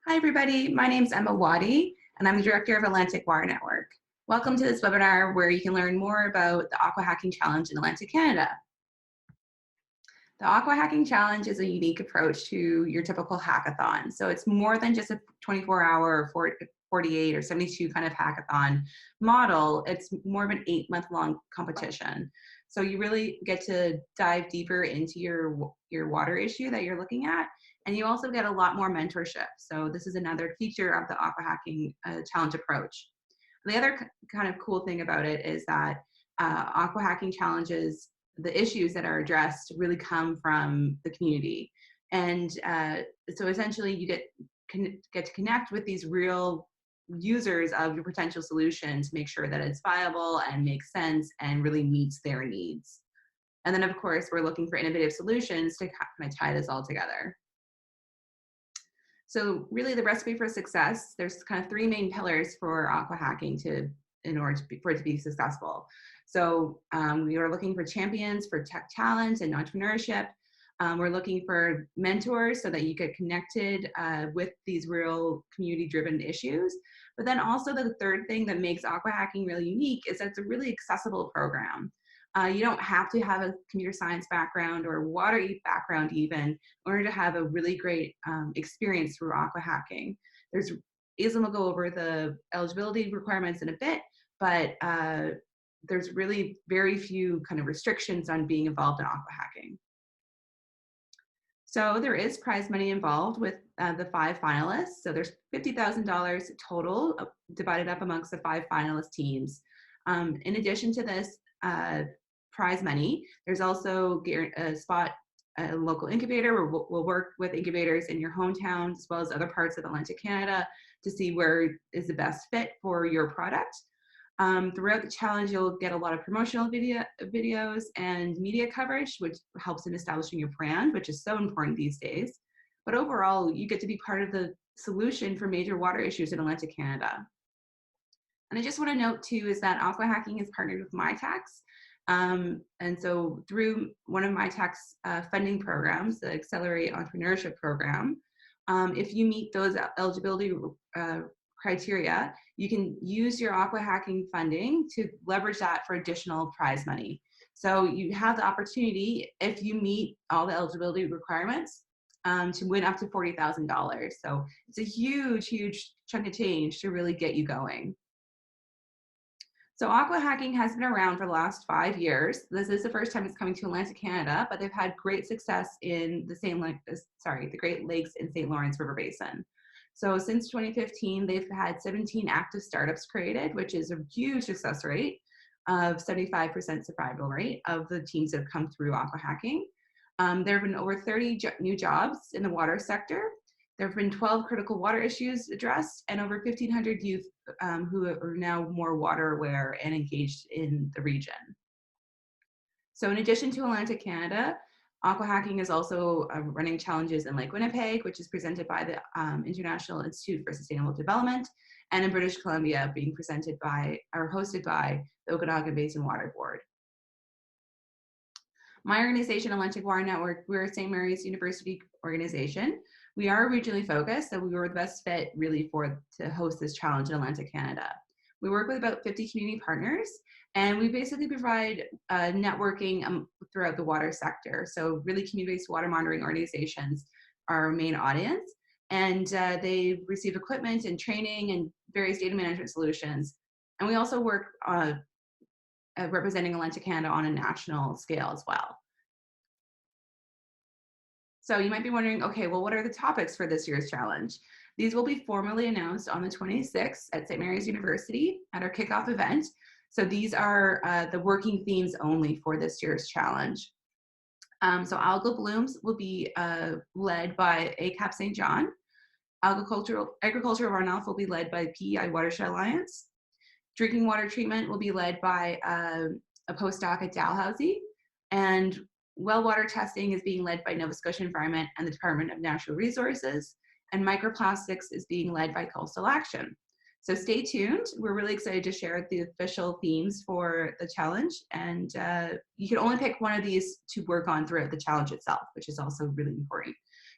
Hi, everybody. My name is Emma Waddy, and I'm the Director of Atlantic Water Network. Welcome to this webinar where you can learn more about the AquaHacking Challenge in Atlantic Canada. The AquaHacking Challenge is a unique approach to your typical hackathon. So it's more than just a 24-hour or 48 or 72 kind of hackathon model. It's more of an 8-month-long competition. So you really get to dive deeper into your water issue that you're looking at. And you also get a lot more mentorship. So this is another feature of the AquaHacking Challenge approach. The other kind of cool thing about it is that AquaHacking challenges, the issues that are addressed really come from the community. And so essentially you get to connect with these real users of your potential solution to make sure that it's viable and makes sense and really meets their needs. And then of course, we're looking for innovative solutions to kind of tie this all together. So really the recipe for success, there's kind of 3 main pillars for AquaHacking in order for it to be successful. So we are looking for champions for tech talent and entrepreneurship. We're looking for mentors so that you get connected with these real community-driven issues. But then also the third thing that makes AquaHacking really unique is that it's a really accessible program. You don't have to have a computer science background or water background even in order to have a really great experience through AquaHacking. Isla will go over the eligibility requirements in a bit, but there's really very few kind of restrictions on being involved in AquaHacking. So there is prize money involved with the 5 finalists. So there's $50,000 total divided up amongst the 5 finalist teams. In addition to this prize money, there's also a local incubator where we'll work with incubators in your hometown as well as other parts of Atlantic Canada to see where is the best fit for your product. Throughout the challenge, you'll get a lot of promotional videos and media coverage, which helps in establishing your brand, which is so important these days. But overall, you get to be part of the solution for major water issues in Atlantic Canada. And I just want to note too is that AquaHacking is partnered with MyTax. And so through one of MyTax funding programs, the Accelerate Entrepreneurship Program, if you meet those eligibility criteria, you can use your AquaHacking funding to leverage that for additional prize money. So you have the opportunity, if you meet all the eligibility requirements, to win up to $40,000. So it's a huge, huge chunk of change to really get you going. So AquaHacking has been around for the last 5 years. This is the first time it's coming to Atlantic Canada, but they've had great success in the Great Lakes and St. Lawrence River Basin. So since 2015, they've had 17 active startups created, which is a huge success rate of 75% survival rate of the teams that have come through AquaHacking. There have been over 30 new jobs in the water sector. There have been 12 critical water issues addressed and over 1,500 youth who are now more water aware and engaged in the region. So in addition to Atlantic Canada, AquaHacking is also running challenges in Lake Winnipeg, which is presented by the International Institute for Sustainable Development, and in British Columbia being presented by or hosted by the Okanagan Basin Water Board. My organization, Atlantic Water Network, we're a St. Mary's University organization. We are regionally focused, so we were the best fit really to host this challenge in Atlantic Canada. We work with about 50 community partners, and we basically provide networking throughout the water sector. So really community-based water monitoring organizations are our main audience, and they receive equipment and training and various data management solutions. And we also work representing Atlantic Canada on a national scale as well. So you might be wondering, okay, well, what are the topics for this year's challenge? These will be formally announced on the 26th at St. Mary's University at our kickoff event. So these are the working themes only for this year's challenge. So algal blooms will be led by ACAP St. John. Agricultural runoff will be led by PEI Watershed Alliance. Drinking water treatment will be led by a postdoc at Dalhousie. And well water testing is being led by Nova Scotia Environment and the Department of Natural Resources, and microplastics is being led by Coastal Action. So stay tuned. We're really excited to share the official themes for the challenge, and you can only pick one of these to work on throughout the challenge itself, which is also really important.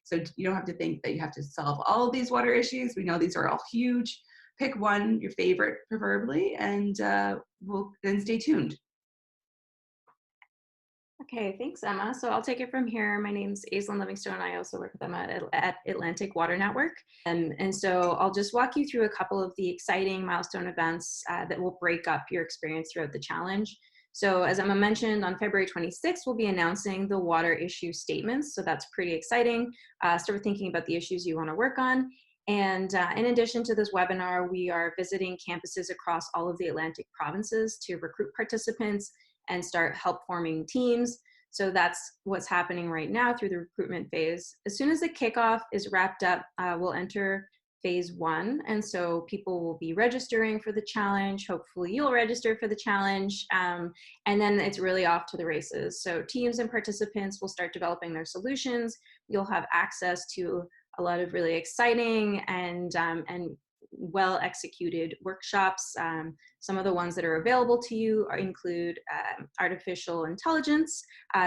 So you don't have to think that you have to solve all of these water issues. We know these are all huge. Pick one, your favorite preferably, and we'll then stay tuned. Okay, thanks, Emma. So I'll take it from here. My name's Aislinn Livingstone. I also work with them at Atlantic Water Network. And so I'll just walk you through a couple of the exciting milestone events that will break up your experience throughout the challenge. So as Emma mentioned, on February 26th, we'll be announcing the water issue statements. So that's pretty exciting. Start thinking about the issues you want to work on. And in addition to this webinar, we are visiting campuses across all of the Atlantic provinces to recruit participants and start help forming teams. So that's what's happening right now through the recruitment phase. As soon as the kickoff is wrapped up, we'll enter phase 1. And so people will be registering for the challenge. Hopefully you'll register for the challenge. And then it's really off to the races. So teams and participants will start developing their solutions. You'll have access to a lot of really exciting and well executed workshops. Some of the ones that are available to you include artificial intelligence,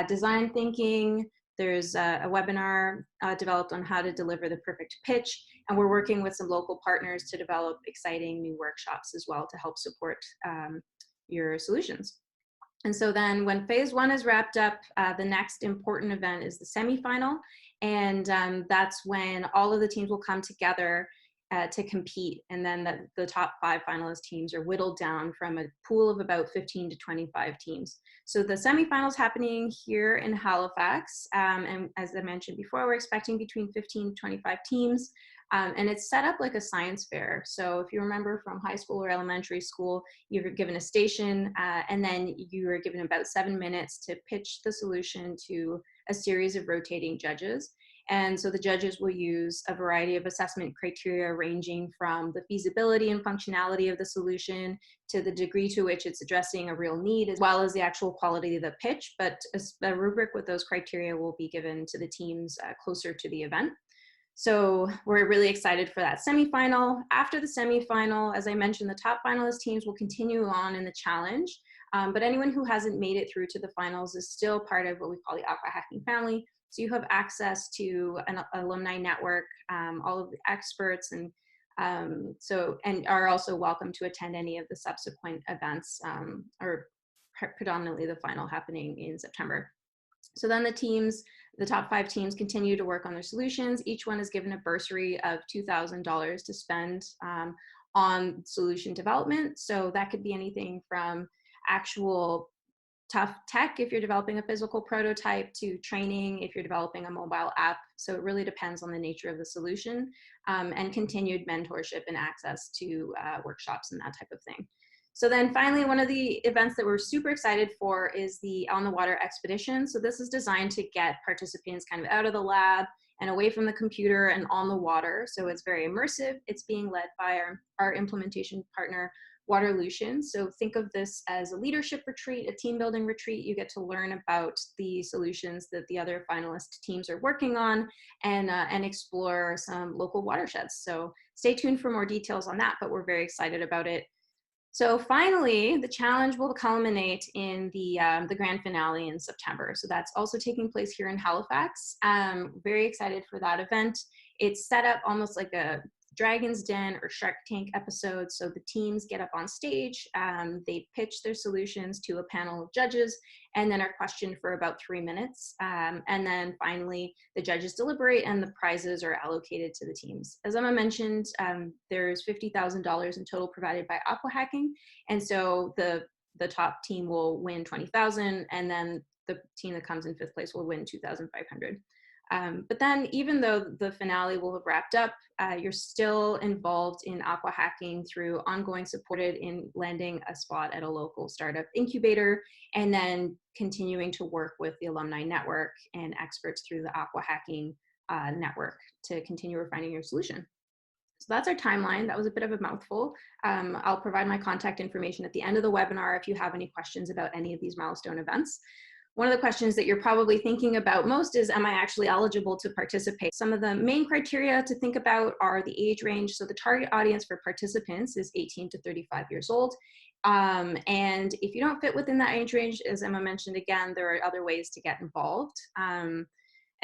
design thinking. There's a webinar developed on how to deliver the perfect pitch, and we're working with some local partners to develop exciting new workshops as well to help support your solutions. And so then when phase 1 is wrapped up, the next important event is the semifinal. And that's when all of the teams will come together to compete. And then the top 5 finalist teams are whittled down from a pool of about 15 to 25 teams. So the semifinals happening here in Halifax. And as I mentioned before, we're expecting between 15 to 25 teams. And it's set up like a science fair. So if you remember from high school or elementary school, you were given a station and then you were given about 7 minutes to pitch the solution to a series of rotating judges. And so the judges will use a variety of assessment criteria ranging from the feasibility and functionality of the solution to the degree to which it's addressing a real need, as well as the actual quality of the pitch. But a rubric with those criteria will be given to the teams closer to the event. So we're really excited for that semifinal. After the semifinal, as I mentioned, the top finalist teams will continue on in the challenge. But anyone who hasn't made it through to the finals is still part of what we call the AquaHacking family. So you have access to an alumni network, all of the experts, and are also welcome to attend any of the subsequent events, or predominantly the final happening in September. So then the top 5 teams continue to work on their solutions. Each one is given a bursary of $2,000 to spend on solution development. So that could be anything from actual tough tech if you're developing a physical prototype to training if you're developing a mobile app. So it really depends on the nature of the solution, and continued mentorship and access to workshops and that type of thing. So then finally, one of the events that we're super excited for is the On the Water expedition. So this is designed to get participants kind of out of the lab and away from the computer and on the water. So it's very immersive. It's being led by our implementation partner, Waterlution. So think of this as a leadership retreat, a team building retreat. You get to learn about the solutions that the other finalist teams are working on and explore some local watersheds. So stay tuned for more details on that, but we're very excited about it. So finally, the challenge will culminate in the grand finale in September. So that's also taking place here in Halifax. Very excited for that event. It's set up almost like a Dragon's Den or Shark Tank episode. So the teams get up on stage, they pitch their solutions to a panel of judges, and then are questioned for about 3 minutes. And then finally, the judges deliberate and the prizes are allocated to the teams. As Emma mentioned, there's $50,000 in total provided by AquaHacking. And so the top team will win $20,000, and then the team that comes in 5th place will win $2,500. But then even though the finale will have wrapped up, you're still involved in AquaHacking through ongoing support in landing a spot at a local startup incubator, and then continuing to work with the alumni network and experts through the AquaHacking network to continue refining your solution. So that's our timeline. That was a bit of a mouthful. I'll provide my contact information at the end of the webinar if you have any questions about any of these milestone events. One of the questions that you're probably thinking about most is, am I actually eligible to participate? Some of the main criteria to think about are the age range. So the target audience for participants is 18 to 35 years old. And if you don't fit within that age range, as Emma mentioned again, there are other ways to get involved.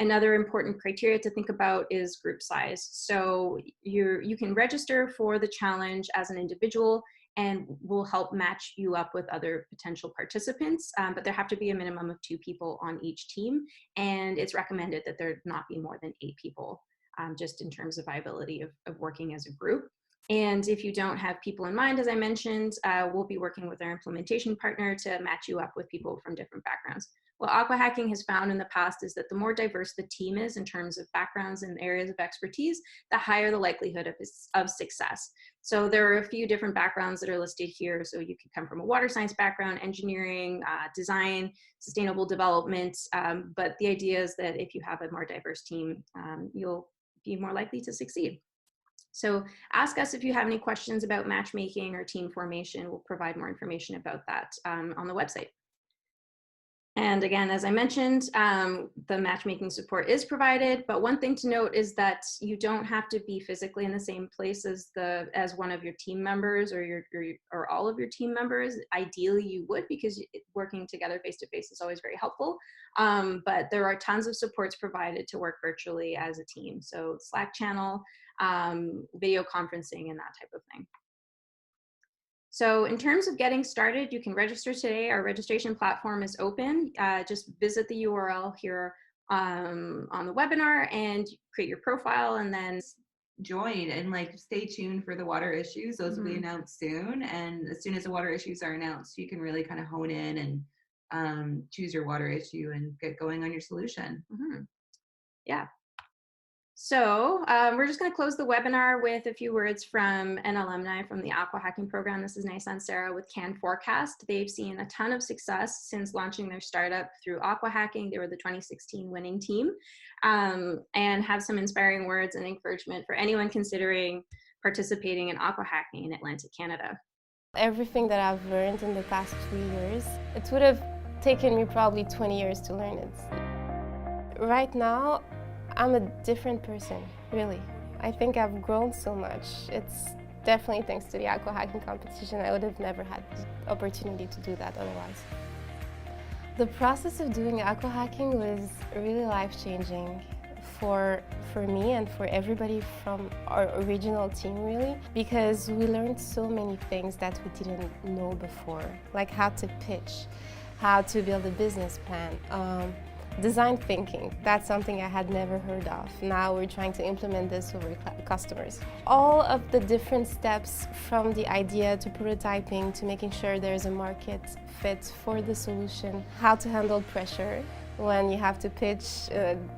Another important criteria to think about is group size. So you can register for the challenge as an individual, and we'll help match you up with other potential participants, but there have to be a minimum of 2 people on each team, and it's recommended that there not be more than 8 people, just in terms of viability of working as a group. And if you don't have people in mind, as I mentioned, we'll be working with our implementation partner to match you up with people from different backgrounds. What AquaHacking has found in the past is that the more diverse the team is in terms of backgrounds and areas of expertise, the higher the likelihood of success. So there are a few different backgrounds that are listed here. So you could come from a water science background, engineering, design, sustainable development. But the idea is that if you have a more diverse team, you'll be more likely to succeed. So ask us if you have any questions about matchmaking or team formation. We'll provide more information about that on the website. And again, as I mentioned, the matchmaking support is provided, but one thing to note is that you don't have to be physically in the same place as one of your team members or all of your team members. Ideally, you would, because working together face-to-face is always very helpful. But there are tons of supports provided to work virtually as a team. So Slack channel, video conferencing, and that type of thing. So in terms of getting started, you can register today. Our registration platform is open. Just visit the URL here on the webinar and create your profile, and then join and stay tuned for the water issues. Those will be announced soon. And as soon as the water issues are announced, you can really kind of hone in and choose your water issue and get going on your solution. Yeah. So we're just going to close the webinar with a few words from an alumni from the AquaHacking program. This is Nisan Sarah with CANN Forecast. They've seen a ton of success since launching their startup through AquaHacking. They were the 2016 winning team, and have some inspiring words and encouragement for anyone considering participating in AquaHacking in Atlantic Canada. Everything that I've learned in the past 3 years, it would have taken me probably 20 years to learn it. Right now, I'm a different person, really. I think I've grown so much. It's definitely thanks to the AquaHacking competition. I would have never had the opportunity to do that otherwise. The process of doing AquaHacking was really life-changing for me and for everybody from our original team, really, because we learned so many things that we didn't know before, like how to pitch, how to build a business plan, design thinking. That's something I had never heard of. Now we're trying to implement this with our customers. All of the different steps, from the idea to prototyping to making sure there's a market fit for the solution, how to handle pressure when you have to pitch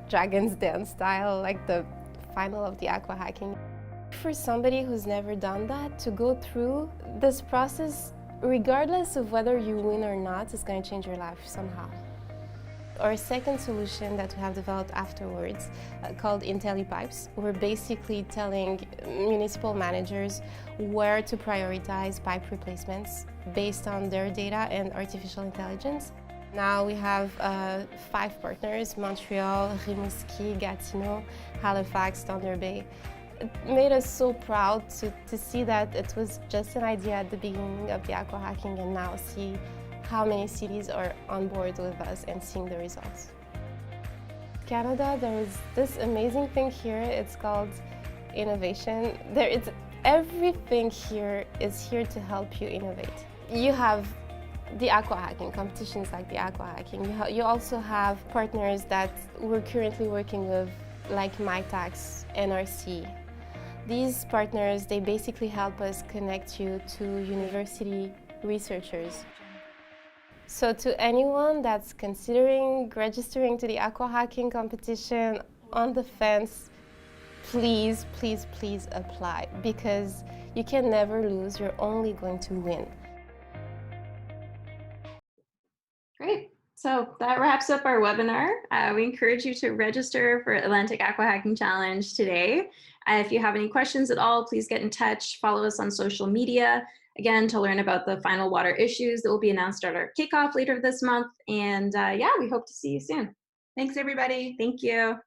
Dragon's Den style, like the final of the AquaHacking. For somebody who's never done that, to go through this process, regardless of whether you win or not, is going to change your life somehow. Our second solution that we have developed afterwards, called IntelliPipes, we're basically telling municipal managers where to prioritize pipe replacements based on their data and artificial intelligence. Now we have 5 partners: Montreal, Rimouski, Gatineau, Halifax, Thunder Bay. It made us so proud to see that it was just an idea at the beginning of the AquaHacking, and now see how many cities are on board with us and seeing the results. Canada, there is this amazing thing here. It's called innovation. Everything here is here to help you innovate. You have the AquaHacking, competitions like the AquaHacking. You also have partners that we're currently working with, like MyTax, NRC. These partners, they basically help us connect you to university researchers. So to anyone that's considering registering to the AquaHacking competition, on the fence, please, please, please apply, because you can never lose. You're only going to win. Great. So that wraps up our webinar. We encourage you to register for Atlantic AquaHacking Challenge today. If you have any questions at all, please get in touch. Follow us on social media, again, to learn about the final water issues that will be announced at our kickoff later this month. And yeah, we hope to see you soon. Thanks, everybody. Thank you.